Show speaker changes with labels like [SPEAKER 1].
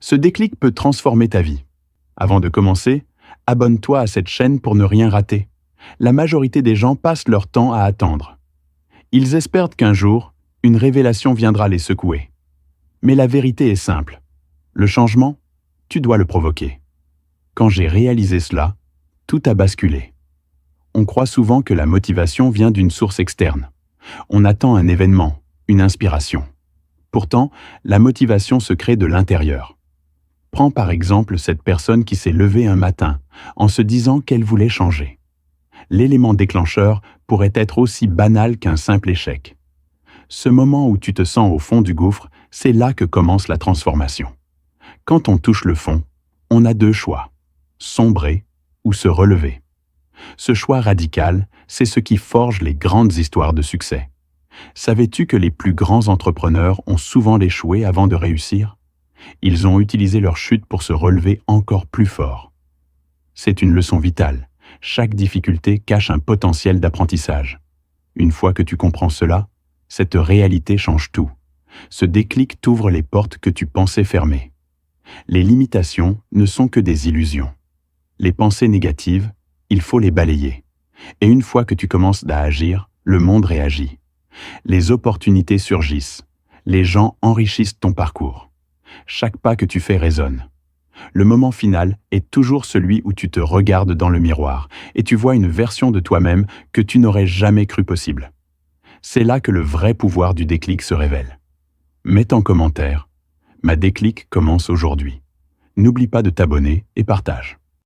[SPEAKER 1] Ce déclic peut transformer ta vie. Avant de commencer, abonne-toi à cette chaîne pour ne rien rater. La majorité des gens passent leur temps à attendre. Ils espèrent qu'un jour, une révélation viendra les secouer. Mais la vérité est simple. Le changement, tu dois le provoquer. Quand j'ai réalisé cela, tout a basculé. On croit souvent que la motivation vient d'une source externe. On attend un événement, une inspiration. Pourtant, la motivation se crée de l'intérieur. Prends par exemple cette personne qui s'est levée un matin en se disant qu'elle voulait changer. L'élément déclencheur pourrait être aussi banal qu'un simple échec. Ce moment où tu te sens au fond du gouffre, c'est là que commence la transformation. Quand on touche le fond, on a deux choix, sombrer ou se relever. Ce choix radical, c'est ce qui forge les grandes histoires de succès. Savais-tu que les plus grands entrepreneurs ont souvent échoué avant de réussir? Ils ont utilisé leur chute pour se relever encore plus fort. C'est une leçon vitale. Chaque difficulté cache un potentiel d'apprentissage. Une fois que tu comprends cela, cette réalité change tout. Ce déclic t'ouvre les portes que tu pensais fermées. Les limitations ne sont que des illusions. Les pensées négatives, il faut les balayer. Et une fois que tu commences à agir, le monde réagit. Les opportunités surgissent. Les gens enrichissent ton parcours. Chaque pas que tu fais résonne. Le moment final est toujours celui où tu te regardes dans le miroir et tu vois une version de toi-même que tu n'aurais jamais cru possible. C'est là que le vrai pouvoir du déclic se révèle. Mets en commentaire, ma déclic commence aujourd'hui. N'oublie pas de t'abonner et partage.